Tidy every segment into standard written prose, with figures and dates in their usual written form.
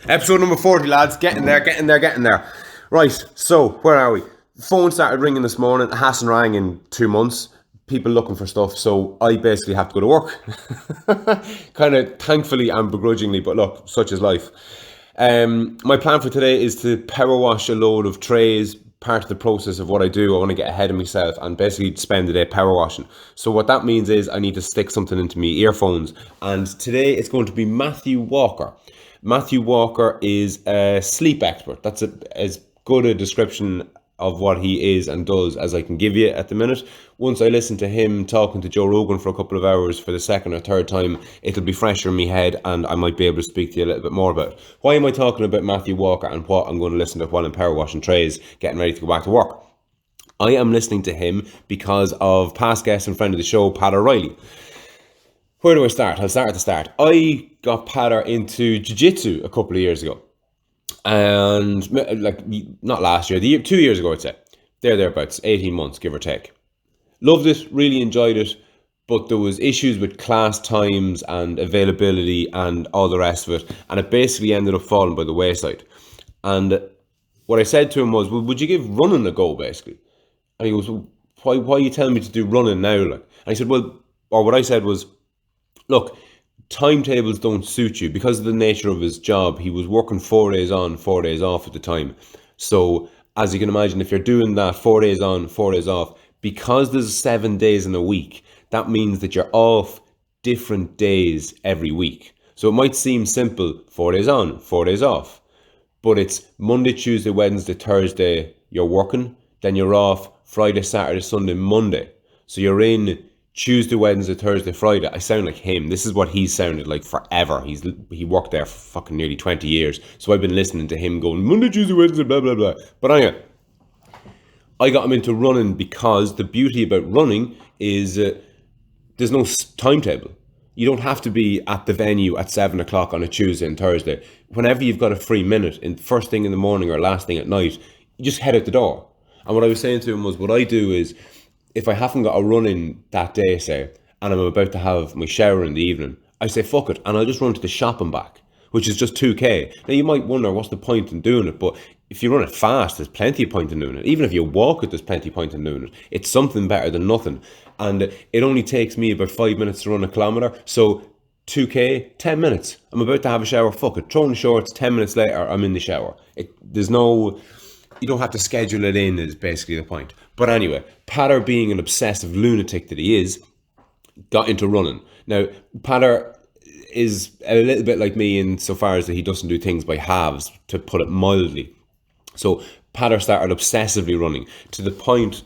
Episode number 40, lads. Getting there. Right, so where are we? Phone started ringing this morning. It hasn't rang in 2 months. People looking for stuff, so I basically have to go to work. Kind of thankfully and begrudgingly, but look, such is life. My plan for today is to power wash a load of trays. Part of the process of what I do, I want to get ahead of myself and basically spend the day power washing. So what that means is I need to stick something into my earphones. And today it's going to be Matthew Walker. Matthew Walker is a sleep expert. That's as good a description of what he is and does as I can give you at the minute. Once I listen to him talking to Joe Rogan for a couple of hours for the second or third time, it'll be fresher in my head and I might be able to speak to you a little bit more about it. Why am I talking about Matthew Walker and what I'm going to listen to while I'm power washing trays, getting ready to go back to work? I am listening to him because of past guest and friend of the show, Pat O'Reilly. Where do I start? I'll start at the start. I got Patter into jiu-jitsu a couple of years ago. And like, not last year, 2 years ago, I'd say. Thereabouts, 18 months, give or take. Loved it, really enjoyed it, but there was issues with class times and availability and all the rest of it, and it basically ended up falling by the wayside. And what I said to him was, well, would you give running a go, basically? And he goes, well, why are you telling me to do running now? Like, and I said, well, or what I said was, look, timetables don't suit you. Because of the nature of his job, he was working 4 days on, 4 days off at the time. So as you can imagine, if you're doing that 4 days on, 4 days off, because there's 7 days in a week, that means that you're off different days every week. So it might seem simple, 4 days on, 4 days off, but it's Monday, Tuesday, Wednesday, Thursday, you're working, then you're off Friday, Saturday, Sunday, Monday. So you're in Tuesday, Wednesday, Thursday, Friday. I sound like him. This is what he sounded like forever. He worked there for fucking nearly 20 years. So I've been listening to him going Monday, Tuesday, Wednesday, blah, blah, blah. But anyway, I got him into running because the beauty about running is there's no timetable. You don't have to be at the venue at 7 o'clock on a Tuesday and Thursday. Whenever you've got a free minute, in first thing in the morning or last thing at night, you just head out the door. And what I was saying to him was, what I do is, if I haven't got a run in that day, say, and I'm about to have my shower in the evening, I say, fuck it, and I'll just run to the shop and back, which is just 2k. Now, you might wonder, what's the point in doing it? But if you run it fast, there's plenty of point in doing it. Even if you walk it, there's plenty of point in doing it. It's something better than nothing. And it only takes me about 5 minutes to run a kilometre. So 2k, 10 minutes. I'm about to have a shower, fuck it. Throw on the shorts, 10 minutes later, I'm in the shower. You don't have to schedule it in, is basically the point. But anyway, Patter, being an obsessive lunatic that he is, got into running. Now, Patter is a little bit like me insofar as that he doesn't do things by halves, to put it mildly. So Patter started obsessively running to the point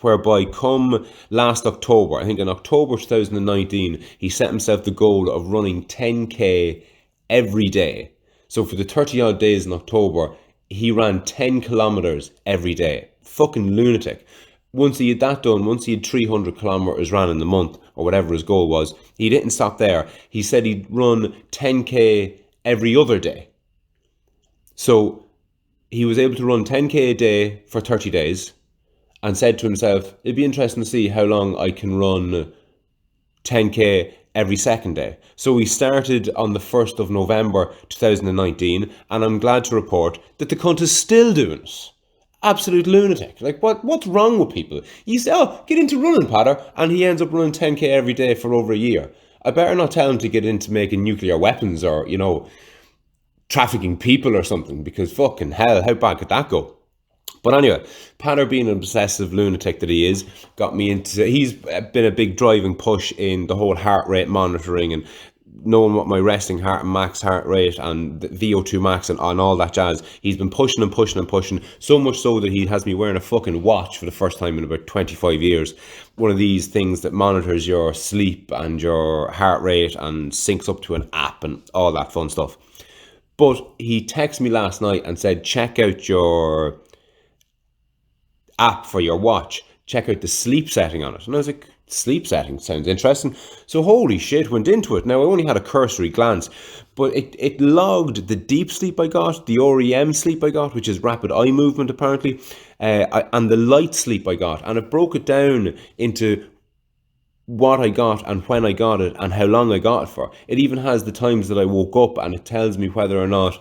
whereby come last October, I think in October 2019, he set himself the goal of running 10k every day. So for the 30 odd days in October, he ran 10 kilometers every day. Fucking lunatic. Once he had that done, once he had 300 kilometers ran in the month, or whatever his goal was, he didn't stop there. He said he'd run 10k every other day. So he was able to run 10k a day for 30 days and said to himself, it'd be interesting to see how long I can run 10k every second day. So we started on the 1st of November 2019, and I'm glad to report that the cunt is still doing it. Absolute lunatic. Like, what's wrong with people? You say, oh, get into running, Patter, and he ends up running 10k every day for over a year. I better not tell him to get into making nuclear weapons or, trafficking people or something, because fucking hell, how bad could that go? But anyway, Patter, being an obsessive lunatic that he is, got me into, he's been a big driving push in the whole heart rate monitoring and knowing what my resting heart and max heart rate and the VO2 max and all that jazz. He's been pushing and pushing and pushing, so much so that he has me wearing a fucking watch for the first time in about 25 years. One of these things that monitors your sleep and your heart rate and syncs up to an app and all that fun stuff. But he texted me last night and said, check out your app for your watch, check out the sleep setting on it. And I was like, sleep setting sounds interesting. So holy shit, went into it. Now I only had a cursory glance, but it logged the deep sleep I got, the REM sleep I got, which is rapid eye movement apparently, and the light sleep I got, and it broke it down into what I got and when I got it and how long I got it for. It even has the times that I woke up, and it tells me whether or not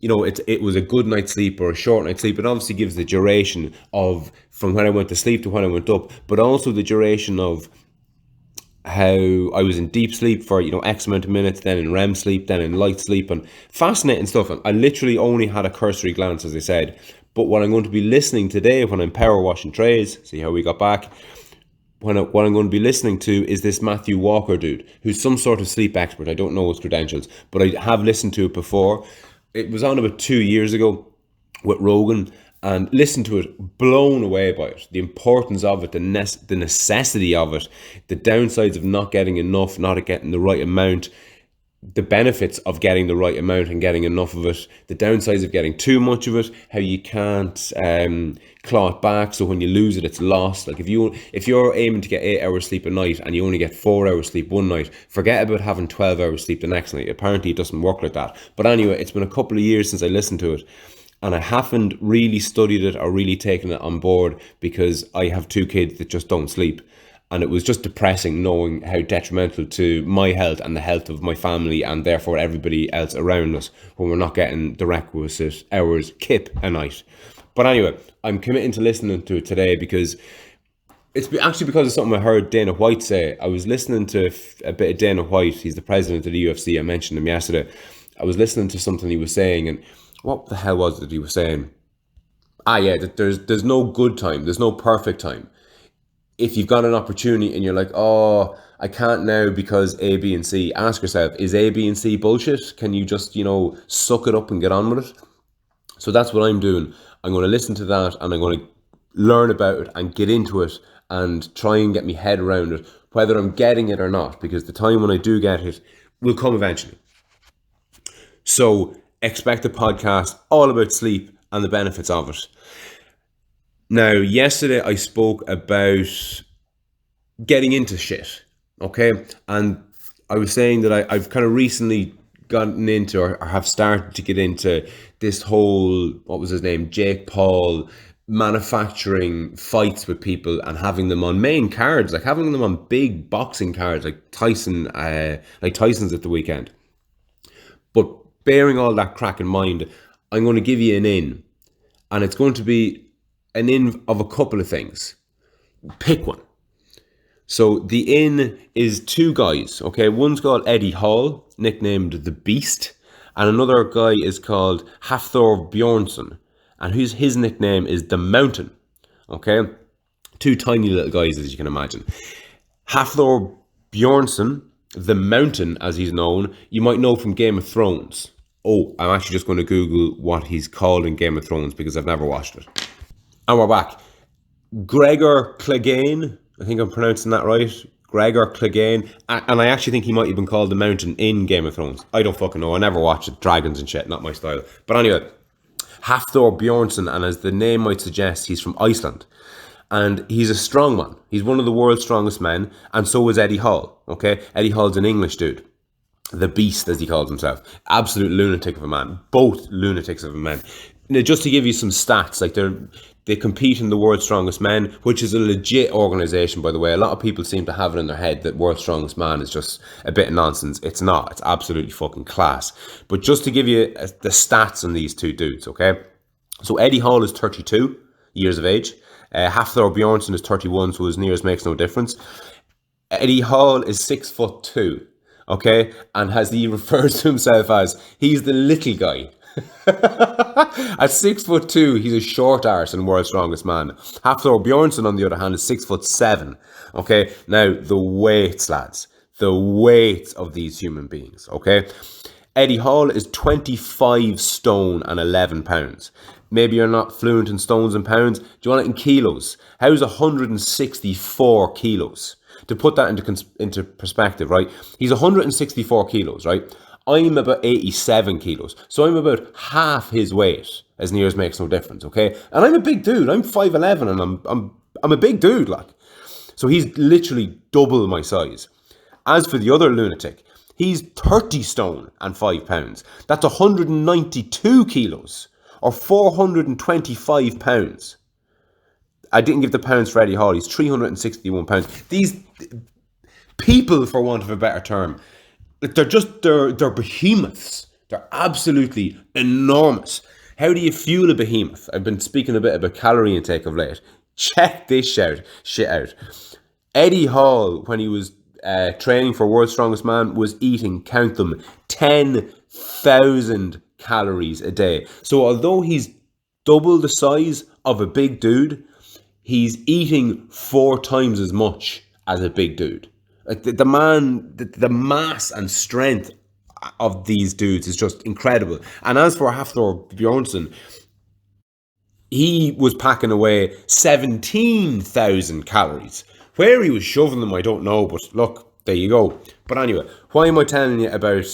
it was a good night's sleep or a short night's sleep. It obviously gives the duration of from when I went to sleep to when I went up, but also the duration of how I was in deep sleep for, X amount of minutes, then in REM sleep, then in light sleep, and fascinating stuff. And I literally only had a cursory glance, as I said. But what I'm going to be listening today when I'm power washing trays, see how we got back, what I'm going to be listening to is this Matthew Walker dude, who's some sort of sleep expert. I don't know his credentials, but I have listened to it before. It was on about 2 years ago with Rogan, and listened to it, blown away by it. The importance of it, the necessity of it, the downsides of not getting enough, not getting the right amount, the benefits of getting the right amount and getting enough of it, the downsides of getting too much of it, how you can't claw it back, so when you lose it, it's lost. Like if you're aiming to get 8 hours sleep a night and you only get 4 hours sleep one night, forget about having 12 hours sleep the next night. Apparently it doesn't work like that. But anyway, it's been a couple of years since I listened to it, and I haven't really studied it or really taken it on board because I have 2 kids that just don't sleep. And it was just depressing knowing how detrimental to my health and the health of my family and therefore everybody else around us when we're not getting the requisite hours kip a night. But anyway, I'm committing to listening to it today because it's actually because of something I heard Dana White say. I was listening to a bit of Dana White. He's the president of the UFC. I mentioned him yesterday. I was listening to something he was saying, and what the hell was it he was saying? That there's no good time. There's no perfect time. If you've got an opportunity and you're like, oh, I can't now because A, B, and C, ask yourself, is A, B, and C bullshit? Can you just, suck it up and get on with it? So that's what I'm doing. I'm going to listen to that and I'm going to learn about it and get into it and try and get my head around it, whether I'm getting it or not, because the time when I do get it will come eventually. So expect a podcast all about sleep and the benefits of it. Now, yesterday I spoke about getting into shit, okay? And I was saying that I've kind of recently gotten into or have started to get into this whole, what was his name, Jake Paul, manufacturing fights with people and having them on main cards, like having them on big boxing cards, like Tyson's at the weekend. But bearing all that crack in mind, I'm going to give you an in, and it's going to be an in of a couple of things. Pick one. So the in is 2 guys, okay? One's called Eddie Hall, nicknamed the Beast, and another guy is called Hafthorn Bjornsson, and his nickname is the Mountain, okay? 2 tiny little guys, as you can imagine. Hafthorn Bjornsson, the Mountain, as he's known, you might know from Game of Thrones. Oh, I'm actually just going to Google what he's called in Game of Thrones because I've never watched it. And we're back. Gregor Clegane, I think I'm pronouncing that right. Gregor Clegane. And I actually think he might have been called the Mountain in Game of Thrones. I don't fucking know. I never watched it. Dragons and shit, not my style. But anyway, Hafthorn Bjornsson, and as the name might suggest, he's from Iceland. And he's a strong man. He's one of the world's strongest men. And so is Eddie Hall, okay? Eddie Hall's an English dude. The Beast, as he calls himself. Absolute lunatic of a man. Both lunatics of a man. Now, just to give you some stats, like they compete in the World's Strongest Men, which is a legit organisation, by the way. A lot of people seem to have it in their head that World's Strongest Man is just a bit of nonsense. It's not. It's absolutely fucking class. But just to give you the stats on these 2 dudes, okay? So Eddie Hall is 32 years of age. Hafthorn Bjornsson is 31, so his nears makes no difference. Eddie Hall is 6'2", okay? And he refers to himself as, he's the little guy. At 6'2", he's a short arse and world's strongest man. Hafthorn Bjornsson, on the other hand, is 6'7". Okay, now the weights, lads, the weight of these human beings. Okay, Eddie Hall is 25 stone and 11 pounds. Maybe you're not fluent in stones and pounds. Do you want it in kilos? How's 164 kilos? To put that into perspective, right? He's 164 kilos, right? I'm about 87 kilos, so I'm about half his weight, as near as makes no difference, okay? And I'm a big dude. I'm 5'11", and I'm a big dude, like. So he's literally double my size. As for the other lunatic, he's 30 stone and 5 pounds. That's 192 kilos, or 425 pounds. I didn't give the pounds for Eddie Hall. He's 361 pounds. These people, for want of a better term, they're behemoths. They're absolutely enormous. How do you fuel a behemoth? I've been speaking a bit about calorie intake of late. Check this shit out. Eddie Hall, when he was training for World's Strongest Man, was eating, count them, 10,000 calories a day. So although he's double the size of a big dude, he's eating 4 times as much as a big dude. Like the man, the mass and strength of these dudes is just incredible. And as for Hafthorn Bjornsson, he was packing away 17,000 calories. Where he was shoving them, I don't know, but look, there you go. But anyway, why am I telling you about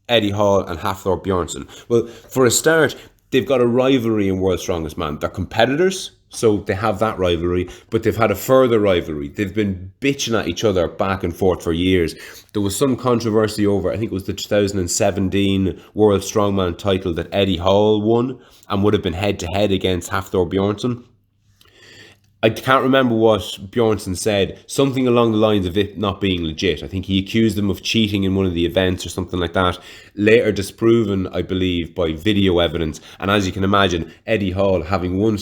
Eddie Hall and Hafthorn Bjornsson? Well, for a start, they've got a rivalry in World's Strongest Man. They're competitors, so they have that rivalry, but they've had a further rivalry. They've been bitching at each other back and forth for years. There was some controversy over, I think it was the 2017 World Strongman title that Eddie Hall won and would have been head-to-head against Hafthorn Bjornsson. I can't remember what Bjornsson said, something along the lines of it not being legit. I think he accused him of cheating in one of the events or something like that. Later disproven, I believe, by video evidence. And as you can imagine, Eddie Hall having won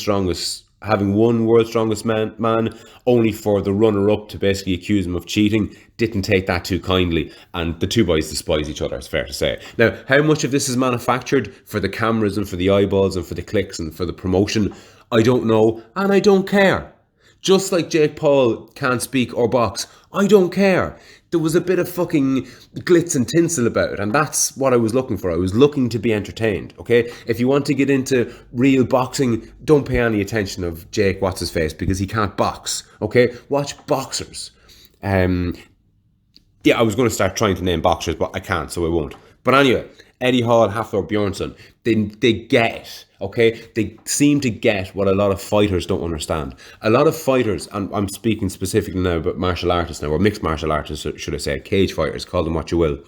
World's Strongest Man, only for the runner-up to basically accuse him of cheating, didn't take that too kindly. And the two boys despise each other, it's fair to say. Now, how much of this is manufactured for the cameras and for the eyeballs and for the clicks and for the promotion? I don't know, and I don't care. Just like Jake Paul can't speak or box, I don't care. There was a bit of fucking glitz and tinsel about it, and that's what I was looking for. I was looking to be entertained, okay? If you want to get into real boxing, don't pay any attention of Jake What's-His-Face because he can't box, okay? Watch boxers. Yeah, I was going to start trying to name boxers, but I can't, so I won't. But anyway, Eddie Hall, Hafthorn Bjornsson, they get it, okay? They seem to get what a lot of fighters don't understand. A lot of fighters, and I'm speaking specifically now about martial artists now, or mixed martial artists, should I say, cage fighters, call them what you will.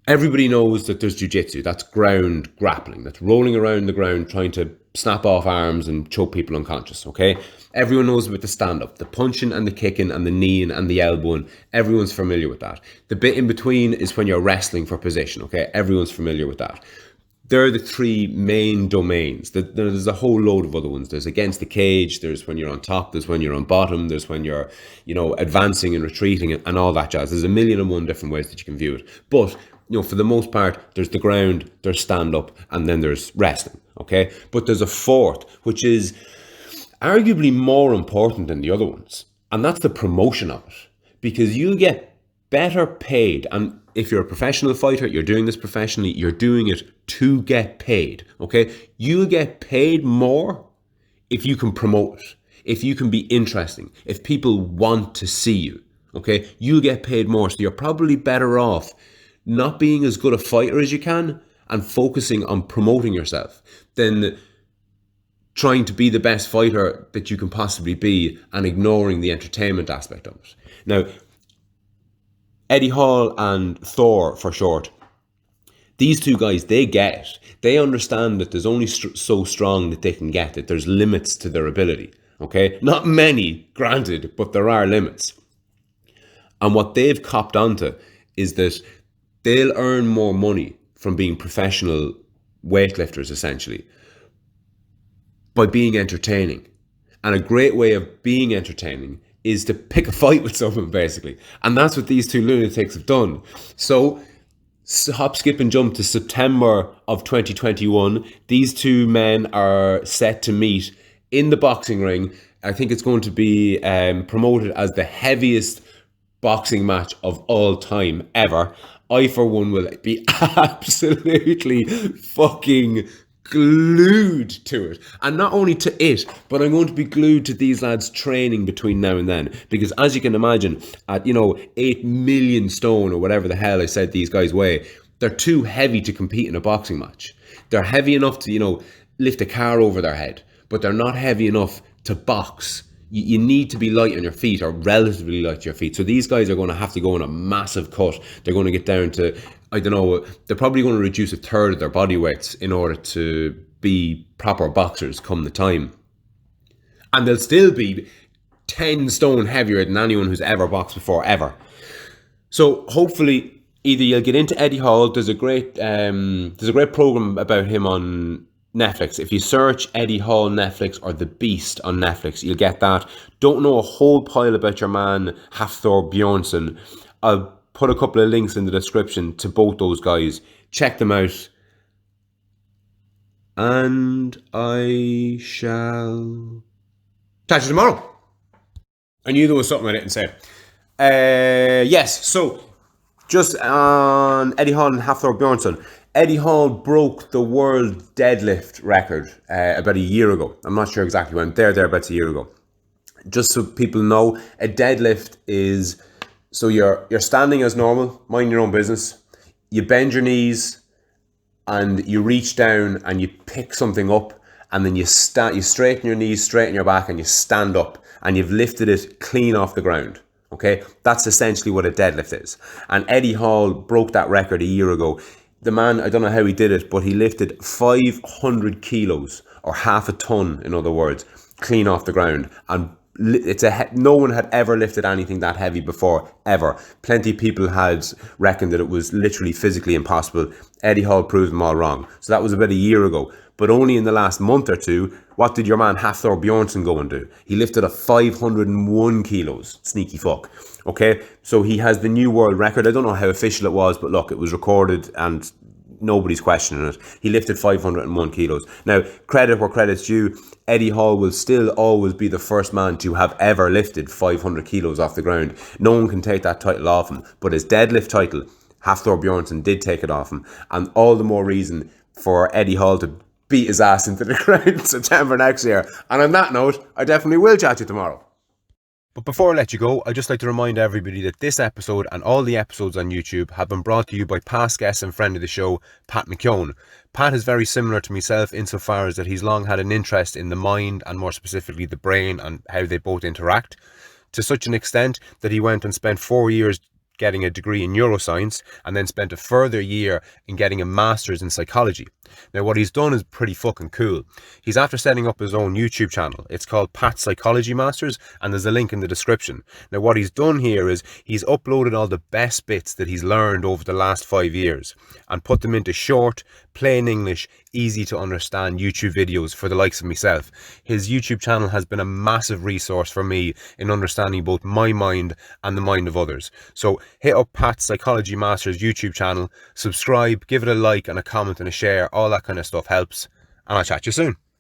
Everybody knows that there's jiu-jitsu, that's ground grappling, that's rolling around the ground trying to snap off arms and choke people unconscious, okay? Everyone knows about the stand-up, the punching and the kicking and the kneeing and the elbowing. Everyone's familiar with that. The bit in between is when you're wrestling for position, okay? Everyone's familiar with that. They're the 3 main domains. There's a whole load of other ones. There's against the cage, there's when you're on top, there's when you're on bottom, there's when you're, advancing and retreating and all that jazz. There's 1,001 different ways that you can view it. But for the most part, there's the ground, there's stand-up, and then there's wrestling, okay? But there's a 4th, which is arguably more important than the other ones, and that's the promotion of it, because you get better paid, and if you're a professional fighter, you're doing this professionally, you're doing it to get paid, okay? You get paid more if you can promote it, if you can be interesting, if people want to see you, okay? You get paid more, so you're probably better off not being as good a fighter as you can and focusing on promoting yourself than trying to be the best fighter that you can possibly be and ignoring the entertainment aspect of it. Now, Eddie Hall and Thor, for short, these 2 guys, they get it. They understand that there's only so strong that they can get, that there's limits to their ability, okay? Not many, granted, but there are limits. And what they've copped onto is that they'll earn more money from being professional weightlifters, essentially, by being entertaining. And a great way of being entertaining is to pick a fight with someone, basically. And that's what these 2 lunatics have done. So, hop, skip, and jump to September of 2021. These 2 men are set to meet in the boxing ring. I think it's going to be promoted as the heaviest boxing match of all time, ever. I, for one, will be absolutely fucking glued to it. And not only to it, but I'm going to be glued to these lads training between now and then. Because as you can imagine, at, 8 million stone or whatever the hell I said these guys weigh, they're too heavy to compete in a boxing match. They're heavy enough to, lift a car over their head, but they're not heavy enough to box. You need to be light on your feet, or relatively light on your feet. So these guys are going to have to go on a massive cut. They're going to get down to, they're probably going to reduce 1/3 of their body weights in order to be proper boxers come the time. And they'll still be 10 stone heavier than anyone who's ever boxed before, ever. So hopefully either you'll get into Eddie Hall. There's a great program about him on Netflix. If you search Eddie Hall Netflix or The Beast on Netflix, you'll get that. Don't know a whole pile about your man Hafthorn Bjornsson. I'll put a couple of links in the description to both those guys. Check them out. And I shall catch you tomorrow. I knew there was something I didn't say. Yes, so just on Eddie Hall and Hafthorn Bjornsson. Eddie Hall broke the world deadlift record about a year ago. I'm not sure exactly when. Thereabouts a year ago. Just so people know, a deadlift is, so you're standing as normal, mind your own business. You bend your knees and you reach down and you pick something up, and then you straighten your knees, straighten your back, and you stand up, and you've lifted it clean off the ground. Okay, that's essentially what a deadlift is. And Eddie Hall broke that record a year ago. The man, I don't know how he did it, but he lifted 500 kilos, or half a ton, in other words, clean off the ground. And no one had ever lifted anything that heavy before, ever. Plenty of people had reckoned that it was literally physically impossible. Eddie Hall proved them all wrong. So that was about a year ago. But only in the last month or two, what did your man Hafthorn Bjornsson go and do? He lifted a 501 kilos. Sneaky fuck. Okay, so he has the new world record. I don't know how official it was, but look, it was recorded and nobody's questioning it. He lifted 501 kilos. Now, credit where credit's due, Eddie Hall will still always be the first man to have ever lifted 500 kilos off the ground. No one can take that title off him, but his deadlift title, Hafthorn Bjornsson did take it off him, and all the more reason for Eddie Hall to beat his ass into the ground in September next year. And on that note, I definitely will chat to you tomorrow. But before I let you go, I'd just like to remind everybody that this episode and all the episodes on YouTube have been brought to you by past guest and friend of the show, Pat McKeown. Pat is very similar to myself insofar as that he's long had an interest in the mind, and more specifically the brain, and how they both interact, to such an extent that he went and spent 4 years getting a degree in neuroscience, and then spent a further year in getting a master's in psychology. Now, what he's done is pretty fucking cool. He's after setting up his own YouTube channel. It's called Pat Psychology Masters, and there's a link in the description. Now, what he's done here is he's uploaded all the best bits that he's learned over the last 5 years and put them into short, plain English, easy to understand YouTube videos for the likes of myself. His YouTube channel has been a massive resource for me in understanding both my mind and the mind of others. So hit up Pat Psychology Masters YouTube channel, subscribe, give it a like and a comment and a share. All that kind of stuff helps, and I'll chat to you soon.